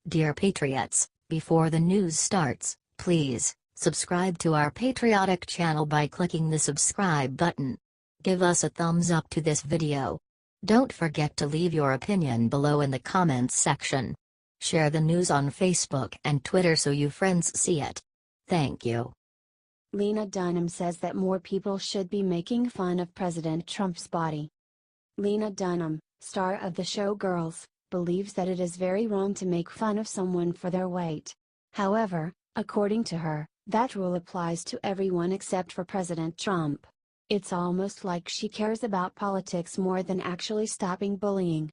Dear Patriots, before the news starts, please subscribe to our patriotic channel by clicking the subscribe button. Give us a thumbs up to this video. Don't forget to leave your opinion below in the comments section. Share the news on Facebook and Twitter so your friends see it. Thank you. Lena Dunham says that more people should be making fun of President Trump's body. Lena Dunham, star of the show Girls, believes that it is very wrong to make fun of someone for their weight. However, according to her, that rule applies to everyone except for President Trump. It's almost like she cares about politics more than actually stopping bullying.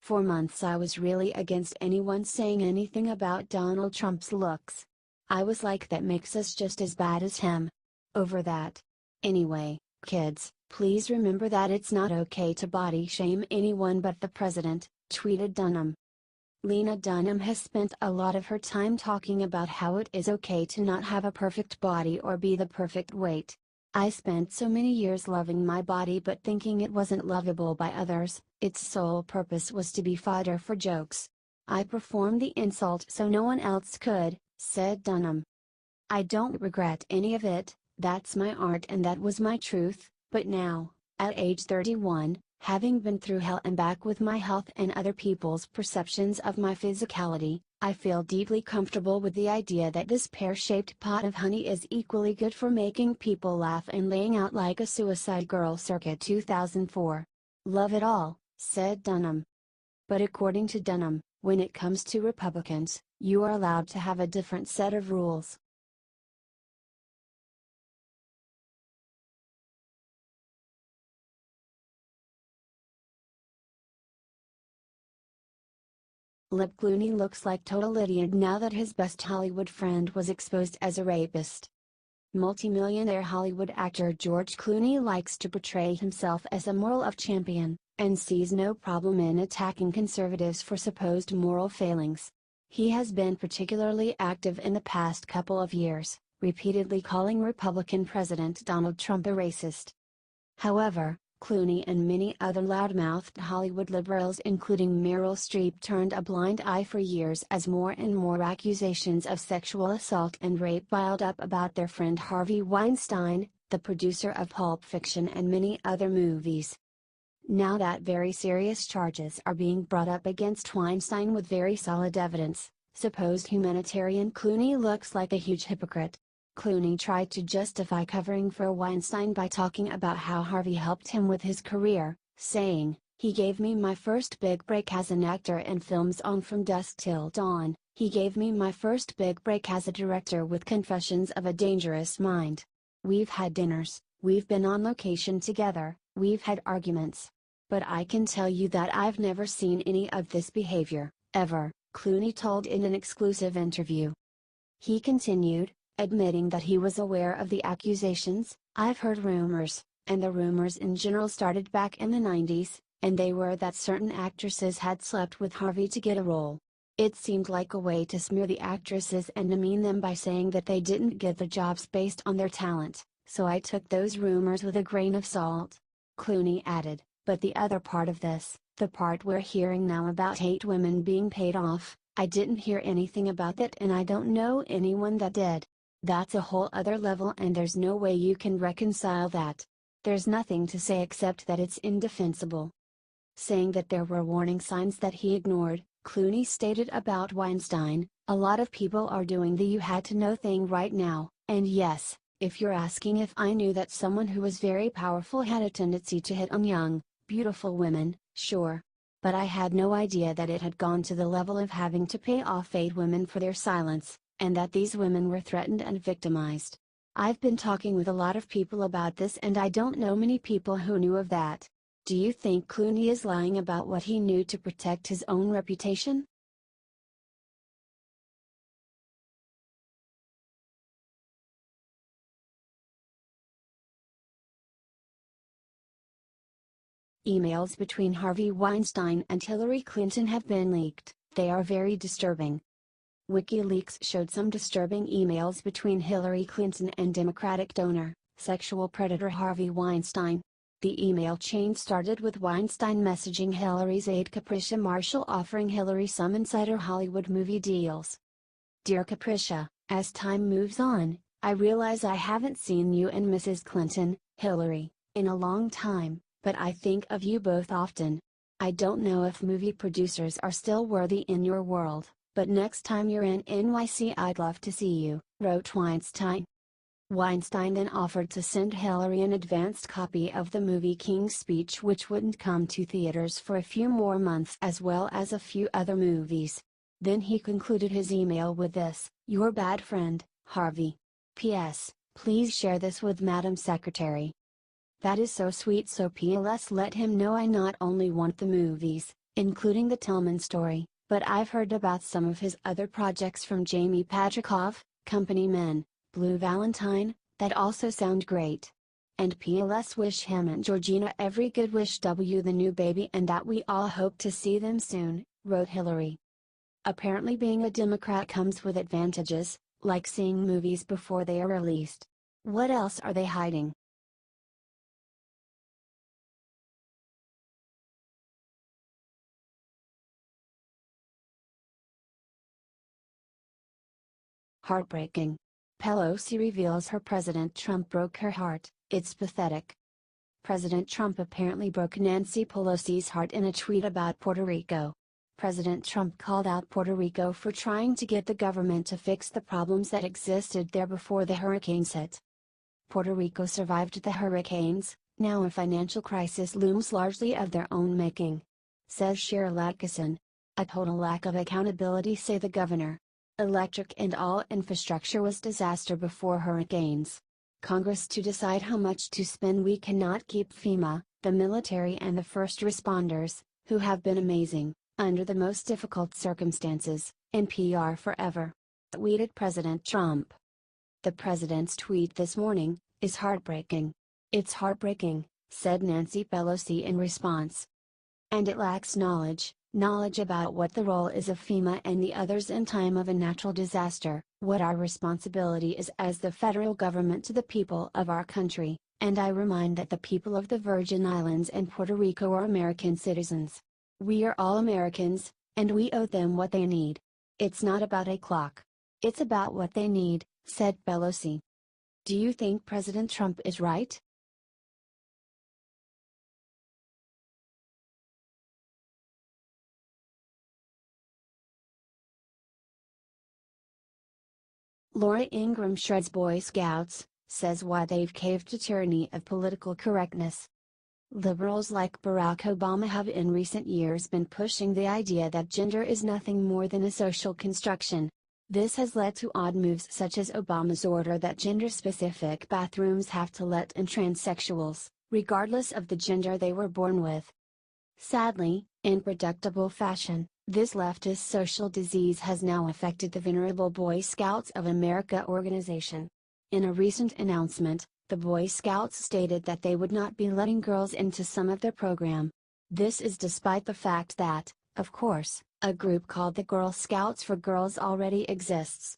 For months I was really against anyone saying anything about Donald Trump's looks. I was like, that makes us just as bad as him. Over that. Anyway, kids, please remember that it's not okay to body shame anyone but the president, tweeted Dunham. Lena Dunham has spent a lot of her time talking about how it is okay to not have a perfect body or be the perfect weight. I spent so many years loving my body but thinking it wasn't lovable by others. Its sole purpose was to be fodder for jokes. I performed the insult so no one else could, said Dunham. I don't regret any of it, that's my art and that was my truth, but now, at age 31, having been through hell and back with my health and other people's perceptions of my physicality, I feel deeply comfortable with the idea that this pear-shaped pot of honey is equally good for making people laugh and laying out like a suicide girl circa 2004. Love it all, said Dunham. But according to Dunham, when it comes to Republicans, you are allowed to have a different set of rules. Clooney looks like total idiot now that his best Hollywood friend was exposed as a rapist. Multimillionaire Hollywood actor George Clooney likes to portray himself as a moral champion, and sees no problem in attacking conservatives for supposed moral failings. He has been particularly active in the past couple of years, repeatedly calling Republican President Donald Trump a racist. However, Clooney and many other loudmouthed Hollywood liberals including Meryl Streep turned a blind eye for years as more and more accusations of sexual assault and rape piled up about their friend Harvey Weinstein, the producer of Pulp Fiction and many other movies. Now that very serious charges are being brought up against Weinstein with very solid evidence, supposed humanitarian Clooney looks like a huge hypocrite. Clooney tried to justify covering for Weinstein by talking about how Harvey helped him with his career, saying, "He gave me my first big break as an actor in films on From Dusk Till Dawn, he gave me my first big break as a director with Confessions of a Dangerous Mind. We've had dinners, we've been on location together, we've had arguments. But I can tell you that I've never seen any of this behavior, ever," Clooney told in an exclusive interview. He continued, admitting that he was aware of the accusations. "I've heard rumors, and the rumors in general started back in the 90s, and they were that certain actresses had slept with Harvey to get a role. It seemed like a way to smear the actresses and demean them by saying that they didn't get the jobs based on their talent, so I took those rumors with a grain of salt." Clooney added, "But the other part of this, the part we're hearing now about 8 women being paid off, I didn't hear anything about that and I don't know anyone that did. That's a whole other level and there's no way you can reconcile that. There's nothing to say except that it's indefensible." Saying that there were warning signs that he ignored, Clooney stated about Weinstein, "A lot of people are doing the you had to know thing right now, and yes, if you're asking if I knew that someone who was very powerful had a tendency to hit on young, beautiful women, sure. But I had no idea that it had gone to the level of having to pay off 8 women for their silence, and that these women were threatened and victimized. I've been talking with a lot of people about this and I don't know many people who knew of that. Do you think Clooney is lying about what he knew to protect his own reputation?" Emails between Harvey Weinstein and Hillary Clinton have been leaked. They are very disturbing. WikiLeaks showed some disturbing emails between Hillary Clinton and Democratic donor, sexual predator Harvey Weinstein. The email chain started with Weinstein messaging Hillary's aide Capricia Marshall offering Hillary some insider Hollywood movie deals. Dear Capricia, as time moves on, I realize I haven't seen you and Mrs. Clinton, Hillary, in a long time, but I think of you both often. I don't know if movie producers are still worthy in your world, but next time you're in NYC I'd love to see you, wrote Weinstein. Weinstein then offered to send Hillary an advanced copy of the movie King's Speech, which wouldn't come to theaters for a few more months, as well as a few other movies. Then he concluded his email with this: "Your bad friend, Harvey. P.S. Please share this with Madam Secretary." That is so sweet. So PLS let him know, I not only want the movies, including the Tillman story, but I've heard about some of his other projects from Jamie Patrickov, Company Men, Blue Valentine, that also sound great. And PLS wish him and Georgina every good wish W the new baby and that we all hope to see them soon, wrote Hillary. Apparently being a Democrat comes with advantages, like seeing movies before they are released. What else are they hiding? Heartbreaking. Pelosi reveals her President Trump broke her heart, it's pathetic. President Trump apparently broke Nancy Pelosi's heart in a tweet about Puerto Rico. President Trump called out Puerto Rico for trying to get the government to fix the problems that existed there before the hurricanes hit. Puerto Rico survived the hurricanes, now a financial crisis looms largely of their own making. Says Cheryl Atkinson. A total lack of accountability, say the governor. Electric and all infrastructure was disaster before hurricanes. Congress to decide how much to spend. We cannot keep FEMA, the military and the first responders, who have been amazing, under the most difficult circumstances, in PR forever. Tweeted President Trump. The president's tweet this morning is heartbreaking. It's heartbreaking, said Nancy Pelosi in response. And it lacks knowledge about what the role is of FEMA and the others in time of a natural disaster, what our responsibility is as the federal government to the people of our country, and I remind that the people of the Virgin Islands and Puerto Rico are American citizens. We are all Americans, and we owe them what they need. It's not about a clock. It's about what they need, said Pelosi. Do you think President Trump is right? Laura Ingraham shreds Boy Scouts, says why they've caved to tyranny of political correctness. Liberals like Barack Obama have in recent years been pushing the idea that gender is nothing more than a social construction. This has led to odd moves such as Obama's order that gender-specific bathrooms have to let in transsexuals, regardless of the gender they were born with. Sadly, in predictable fashion, this leftist social disease has now affected the venerable Boy Scouts of America organization. In a recent announcement, the Boy Scouts stated that they would not be letting girls into some of their program. This is despite the fact that, of course, a group called the Girl Scouts for Girls already exists.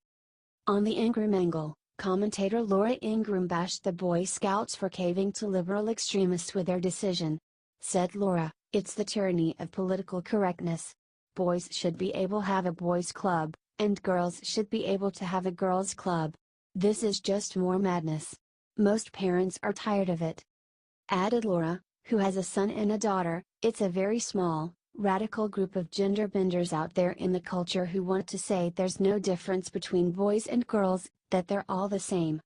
On the Ingraham angle, commentator Laura Ingraham bashed the Boy Scouts for caving to liberal extremists with their decision. Said Laura, "It's the tyranny of political correctness. Boys should be able to have a boys' club, and girls should be able to have a girls' club. This is just more madness. Most parents are tired of it." Added Laura, who has a son and a daughter, "It's a very small, radical group of gender benders out there in the culture who want to say there's no difference between boys and girls, that they're all the same.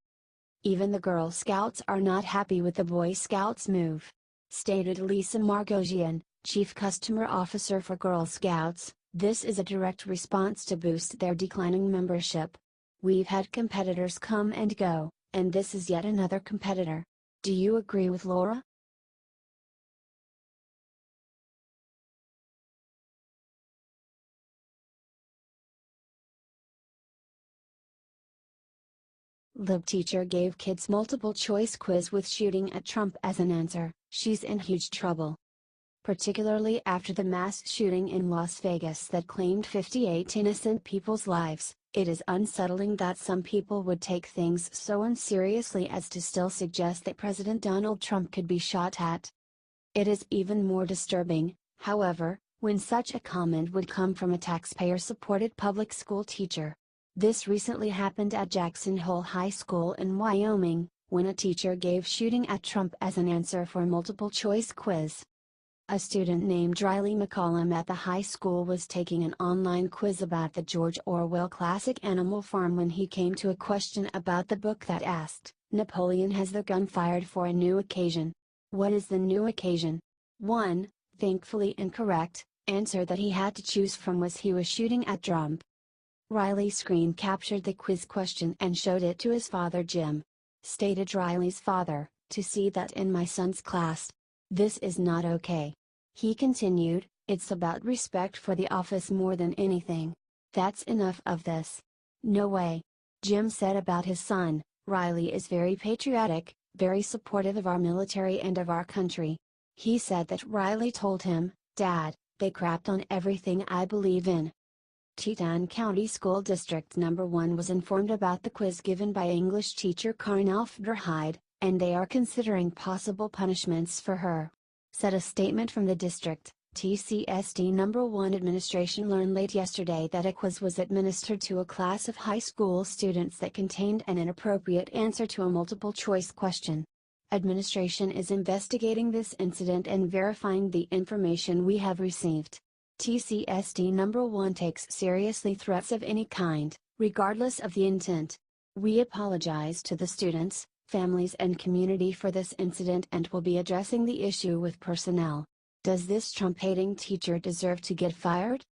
Even the Girl Scouts are not happy with the Boy Scouts move," stated Lisa Margosian, Chief Customer Officer for Girl Scouts. "This is a direct response to boost their declining membership. We've had competitors come and go, and this is yet another competitor." Do you agree with Laura? Lib teacher gave kids multiple choice quiz with shooting at Trump as an answer. She's in huge trouble. Particularly after the mass shooting in Las Vegas that claimed 58 innocent people's lives, It is unsettling that some people would take things so unseriously as to still suggest that President Donald Trump could be shot at. It is even more disturbing, however, when such a comment would come from a taxpayer-supported public school teacher. This recently happened at Jackson Hole High School in Wyoming, when a teacher gave "shooting at Trump" as an answer for a multiple-choice quiz. A student named Riley McCollum at the high school was taking an online quiz about the George Orwell classic Animal Farm when he came to a question about the book that asked, "Napoleon has the gun fired for a new occasion. What is the new occasion?" One, thankfully incorrect, answer that he had to choose from was he was shooting at Trump. Riley screen captured the quiz question and showed it to his father Jim. Stated Riley's father, "To see that in my son's class. This is not okay." He continued, "It's about respect for the office more than anything. That's enough of this." "No way." Jim said about his son, "Riley is very patriotic, very supportive of our military and of our country." He said that Riley told him, "Dad, they crapped on everything I believe in." Teton County School District No. 1 was informed about the quiz given by English teacher Carnell Hyde, and they are considering possible punishments for her. Said a statement from the district. TCSD No. 1 administration learned late yesterday that a quiz was administered to a class of high school students that contained an inappropriate answer to a multiple-choice question. Administration is investigating this incident and verifying the information we have received. TCSD No. 1 takes seriously threats of any kind, regardless of the intent. We apologize to the students, families and community for this incident and will be addressing the issue with personnel. Does this Trump-hating teacher deserve to get fired?